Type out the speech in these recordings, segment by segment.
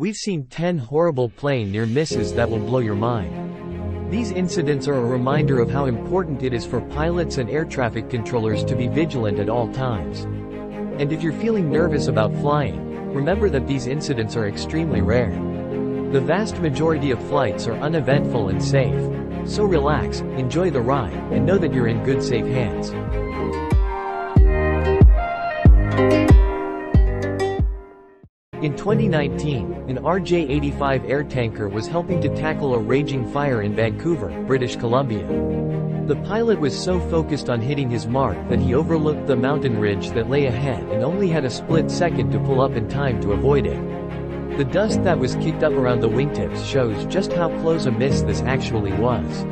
We've seen 10 horrible plane near misses that will blow your mind. These incidents are a reminder of how important it is for pilots and air traffic controllers to be vigilant at all times. And if you're feeling nervous about flying, remember that these incidents are extremely rare. The vast majority of flights are uneventful and safe. So relax, enjoy the ride, and know that you're in good safe hands. In 2019, an RJ-85 air tanker was helping to tackle a raging fire in Vancouver, British Columbia. The pilot was so focused on hitting his mark that he overlooked the mountain ridge that lay ahead and only had a split second to pull up in time to avoid it. The dust that was kicked up around the wingtips shows just how close a miss this actually was.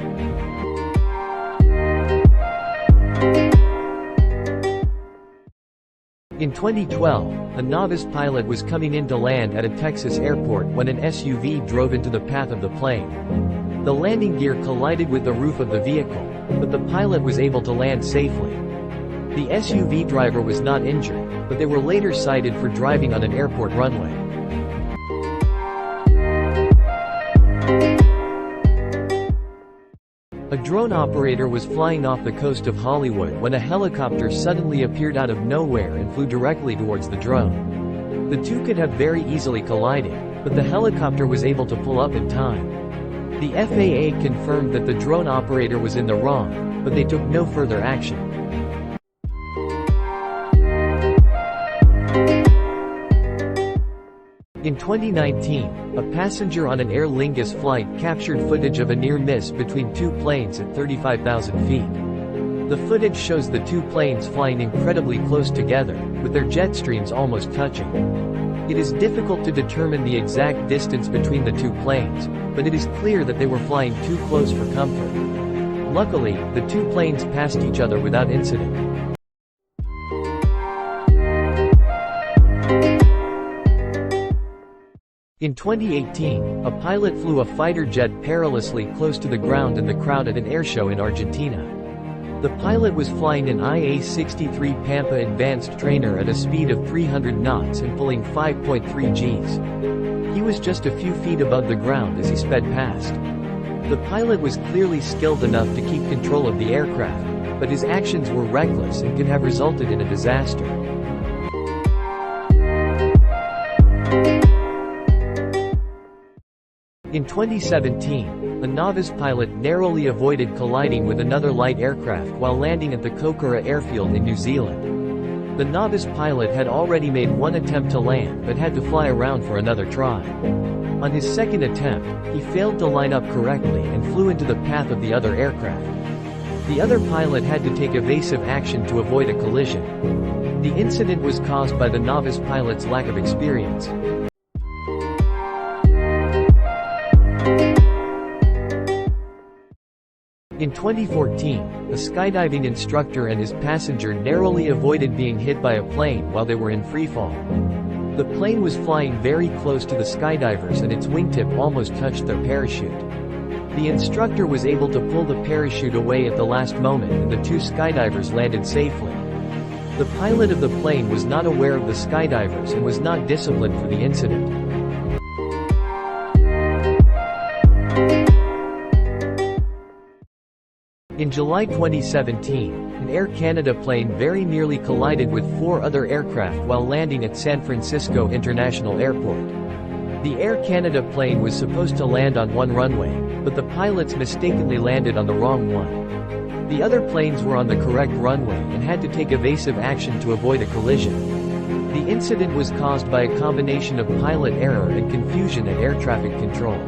In 2012, a novice pilot was coming in to land at a Texas airport when an SUV drove into the path of the plane. The landing gear collided with the roof of the vehicle, but the pilot was able to land safely. The SUV driver was not injured, but they were later cited for driving on an airport runway. A drone operator was flying off the coast of Hollywood when a helicopter suddenly appeared out of nowhere and flew directly towards the drone. The two could have very easily collided, but the helicopter was able to pull up in time. The FAA confirmed that the drone operator was in the wrong, but they took no further action. In 2019, a passenger on an Aer Lingus flight captured footage of a near miss between two planes at 35,000 feet. The footage shows the two planes flying incredibly close together, with their jet streams almost touching. It is difficult to determine the exact distance between the two planes, but it is clear that they were flying too close for comfort. Luckily, the two planes passed each other without incident. In 2018, a pilot flew a fighter jet perilously close to the ground in the crowd at an airshow in Argentina. The pilot was flying an IA-63 Pampa advanced trainer at a speed of 300 knots and pulling 5.3 Gs. He was just a few feet above the ground as he sped past. The pilot was clearly skilled enough to keep control of the aircraft, but his actions were reckless and could have resulted in a disaster. In 2017, a novice pilot narrowly avoided colliding with another light aircraft while landing at the Kokura airfield in New Zealand. The novice pilot had already made one attempt to land but had to fly around for another try. On his second attempt, he failed to line up correctly and flew into the path of the other aircraft. The other pilot had to take evasive action to avoid a collision. The incident was caused by the novice pilot's lack of experience. In 2014, a skydiving instructor and his passenger narrowly avoided being hit by a plane while they were in freefall. The plane was flying very close to the skydivers and its wingtip almost touched their parachute. The instructor was able to pull the parachute away at the last moment and the two skydivers landed safely. The pilot of the plane was not aware of the skydivers and was not disciplined for the incident. In July 2017, an Air Canada plane very nearly collided with 4 other aircraft while landing at San Francisco International Airport. The Air Canada plane was supposed to land on one runway, but the pilots mistakenly landed on the wrong one. The other planes were on the correct runway and had to take evasive action to avoid a collision. The incident was caused by a combination of pilot error and confusion at air traffic control.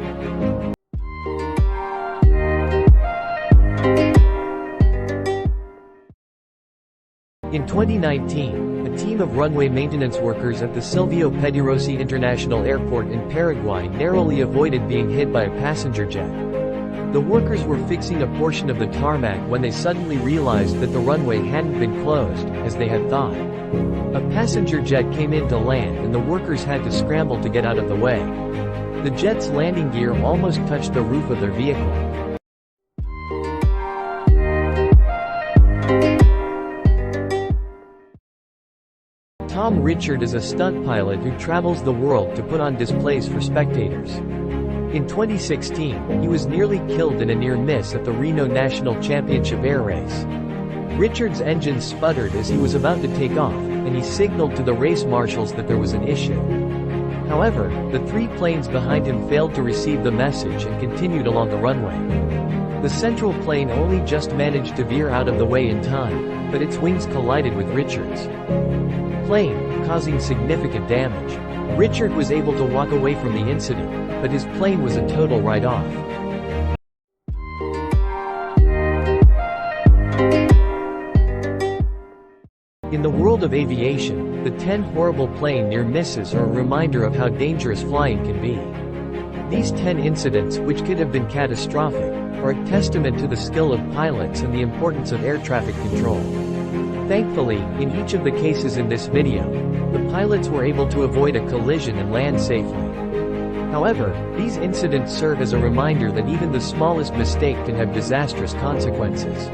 In 2019, a team of runway maintenance workers at the Silvio Pettirossi International Airport in Paraguay narrowly avoided being hit by a passenger jet. The workers were fixing a portion of the tarmac when they suddenly realized that the runway hadn't been closed, as they had thought. A passenger jet came in to land and the workers had to scramble to get out of the way. The jet's landing gear almost touched the roof of their vehicle. Tom Richard is a stunt pilot who travels the world to put on displays for spectators. In 2016, he was nearly killed in a near miss at the Reno National Championship air race. Richard's engine sputtered as he was about to take off, and he signaled to the race marshals that there was an issue. However, the 3 planes behind him failed to receive the message and continued along the runway. The central plane only just managed to veer out of the way in time, but its wings collided with Richard's plane, causing significant damage. Richard was able to walk away from the incident, but his plane was a total write-off. In the world of aviation, the 10 horrible plane near misses are a reminder of how dangerous flying can be. These 10 incidents, which could have been catastrophic, are a testament to the skill of pilots and the importance of air traffic control. Thankfully, in each of the cases in this video, the pilots were able to avoid a collision and land safely. However, these incidents serve as a reminder that even the smallest mistake can have disastrous consequences.